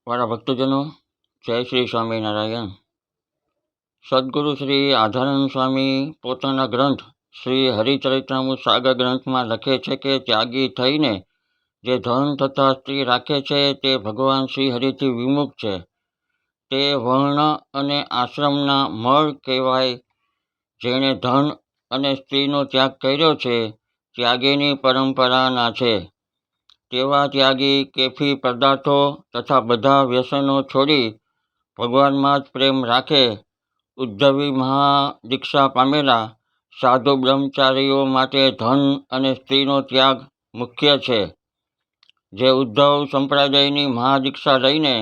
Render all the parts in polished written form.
વાળા ભક્તજનો, જય શ્રી સ્વામિનારાયણ. સદગુરુ શ્રી આધાનંદ સ્વામી પોતાના ગ્રંથ શ્રી હરિચરિત્રામૃત સાગર ગ્રંથમાં લખે છે કે ત્યાગી થઈને જે ધન તથા સ્ત્રી રાખે છે તે ભગવાન શ્રી હરિથી વિમુખ છે. તે વર્ણ અને આશ્રમના મળ કહેવાય. જેણે ધન અને સ્ત્રીનો ત્યાગ કર્યો છે ત્યાગીની પરંપરાના છે. તેવા ત્યાગી કેફી પદાર્થો તથા બધા વ્યસનો છોડી ભગવાનમાં જ પ્રેમ રાખે. ઉદ્ધવી મહાદીક્ષા પામેલા સાધુ બ્રહ્મચારીઓ માટે ધન અને સ્ત્રીનો ત્યાગ મુખ્ય છે. જે ઉદ્ધવ સંપ્રદાયની મહાદીક્ષા લઈને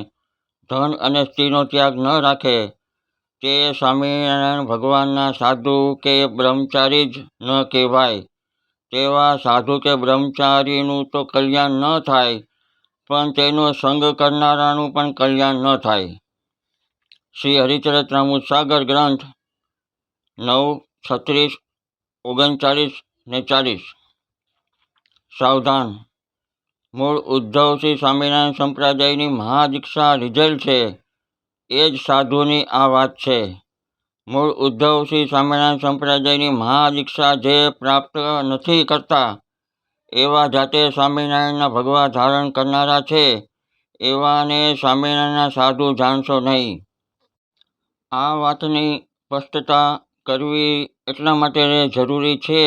ધન અને સ્ત્રીનો ત્યાગ ન રાખે તે સ્વામિનારાયણ ભગવાનના સાધુ કે બ્રહ્મચારી જ ન કહેવાય. તેવા સાધુ કે બ્રહ્મચારીનું તો કલ્યાણ ન થાય, પણ તેનો સંગ કરનારાનું પણ કલ્યાણ ન થાય. શ્રી હરિચરિત્રામૃત સાગર ગ્રંથ 9, 36, 39 ને 40. સાવધાન! મૂળ ઉદ્ધવ શ્રી સ્વામિનારાયણ સંપ્રદાયની મહાદીક્ષા લીધેલ છે એ જ સાધુની આ વાત છે. મૂળ ઉદ્ધવ શ્રી સ્વામિનારાયણ સંપ્રદાયની મહાદીક્ષા જે પ્રાપ્ત નથી કરતા એવા જાતે સ્વામિનારાયણના ભગવા ધારણ કરનારા છે એવાને સ્વામિનારાયણના સાધુ જાણશો નહીં. આ વાતની સ્પષ્ટતા કરવી એટલા માટે જરૂરી છે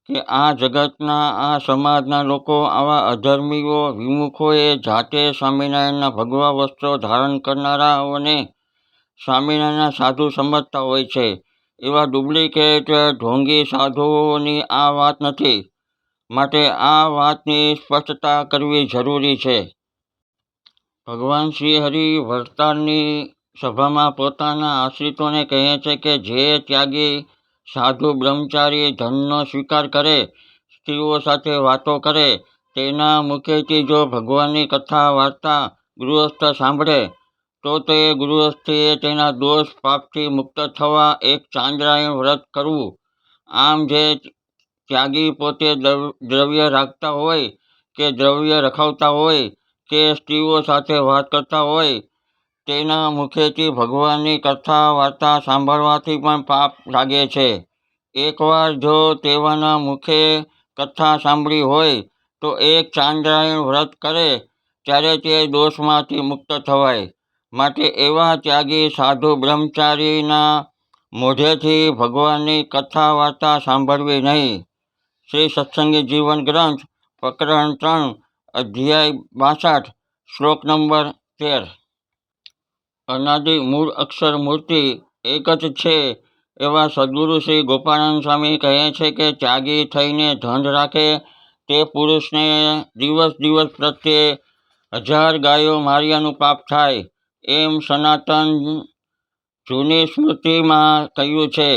કે આ જગતના આ સમાજના લોકો આવા અધર્મીઓ વિમુખોએ જાતે સ્વામિનારાયણના ભગવા વસ્ત્રો ધારણ કરનારાઓને સ્વામિનારાયણના સાધુ સમજતા હોય છે. એવા ડુપ્લિકેટ ઢોંગી સાધુઓની આ વાત નથી. માટે આ વાતની સ્પષ્ટતા કરવી જરૂરી છે. ભગવાન શ્રી હરિ વરતાલની સભામાં પોતાના આશ્રિતોને કહે છે કે જે ત્યાગી સાધુ બ્રહ્મચારી ધનનો સ્વીકાર કરે, સ્ત્રીઓ સાથે વાતો કરે, તેના મુખેથી જો ભગવાનની કથા વાર્તા ગૃહસ્થ સાંભળે તો તે ગૃહસ્થીએ તેના દોષ પાપથી મુક્ત થવા એક ચાંદ્રાયણ વ્રત કરવું. આમ જે ત્યાગી પોતે દ્રવ્ય રાખતા હોય કે દ્રવ્ય રખાવતા હોય કે સ્ત્રીઓ સાથે વાત કરતા હોય તેના મુખેથી ભગવાનની કથા વાર્તા સાંભળવાથી પણ પાપ લાગે છે. એકવાર જો તેવાના મુખે કથા સાંભળી હોય તો એક ચાંદ્રાયણ વ્રત કરે ત્યારે તે દોષમાંથી મુક્ત થવાય. માટે એવા ત્યાગી સાધુ બ્રહ્મચારીના મોઢેથી ભગવાનની કથા વાર્તા સાંભળવી નહીં. શ્રી સત્સંગી જીવન ગ્રંથ પ્રકરણ 3, અધ્યાય 62, શ્લોક નંબર 13. અનાદિ મૂળ અક્ષર મૂર્તિ એક જ છે એવા સદગુરુ શ્રી ગોપાળાનંદ સ્વામી કહે છે કે ત્યાગી થઈને ધન રાખે તે પુરુષને દિવસ પ્રત્યે 1000 ગાયો માર્યાનું પાપ થાય એમ સનાતન જૂની સ્મૃતિમાં કહ્યું છે.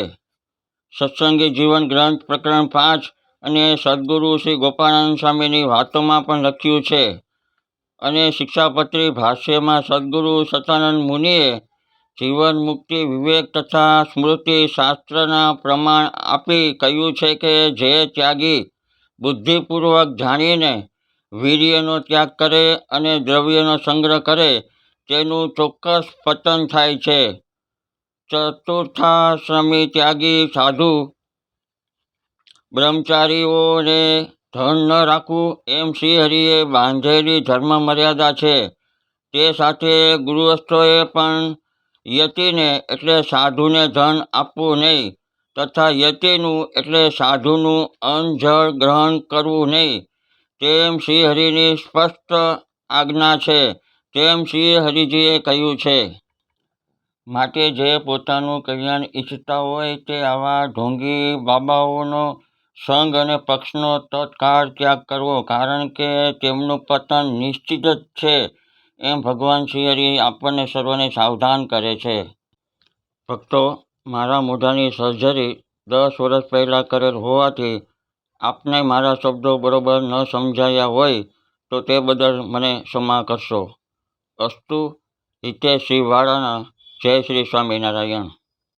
સત્સંગી જીવન ગ્રંથ પ્રકરણ 5 અને સદગુરુ શ્રી ગોપાળાનંદ સ્વામીની વાતોમાં પણ લખ્યું છે. અને શિક્ષાપત્રી ભાષ્યમાં સદગુરુ સતાનંદ મુનિએ જીવન મુક્તિ વિવેક તથા સ્મૃતિ શાસ્ત્રના પ્રમાણ આપી કહ્યું છે કે જે ત્યાગી બુદ્ધિપૂર્વક જાણીને વીર્યનો ત્યાગ કરે અને દ્રવ્યનો સંગ્રહ કરે તેનું ચોક્કસ પતન થાય છે. ચતુર્થાશ્રમી ત્યાગી સાધુ બ્રહ્મચારીઓને ધન ન રાખવું એમ શ્રીહરિએ બાંધેલી ધર્મ મર્યાદા છે. તે સાથે ગૃહસ્થોએ પણ યતિને એટલે સાધુને ધન આપવું નહીં તથા યતિનું એટલે સાધુનું અન્ન જળ ગ્રહણ કરવું નહીં. તેમ શ્રીહરિની સ્પષ્ટ આજ્ઞા છે તેમ શ્રીહરિજીએ કહ્યું છે. માટે જે પોતાનું કલ્યાણ ઈચ્છતા હોય તે આવા ઢોંગી બાબાઓનો સંગ અને પક્ષનો તત્કાળ ત્યાગ કરવો, કારણ કે તેમનું પતન નિશ્ચિત જ છે એમ ભગવાન શ્રીહરિ આપણને સર્વને સાવધાન કરે છે. ભક્તો, મારા મોઢાની સર્જરી 10 વર્ષ પહેલાં કરેલ હોવાથી આપને મારા શબ્દો બરોબર ન સમજાયા હોય તો તે બદલ મને ક્ષમા કરશો. અસ્તુ. હિતેશ શ્રી વાળાના. જય શ્રી સ્વામિનારાયણ.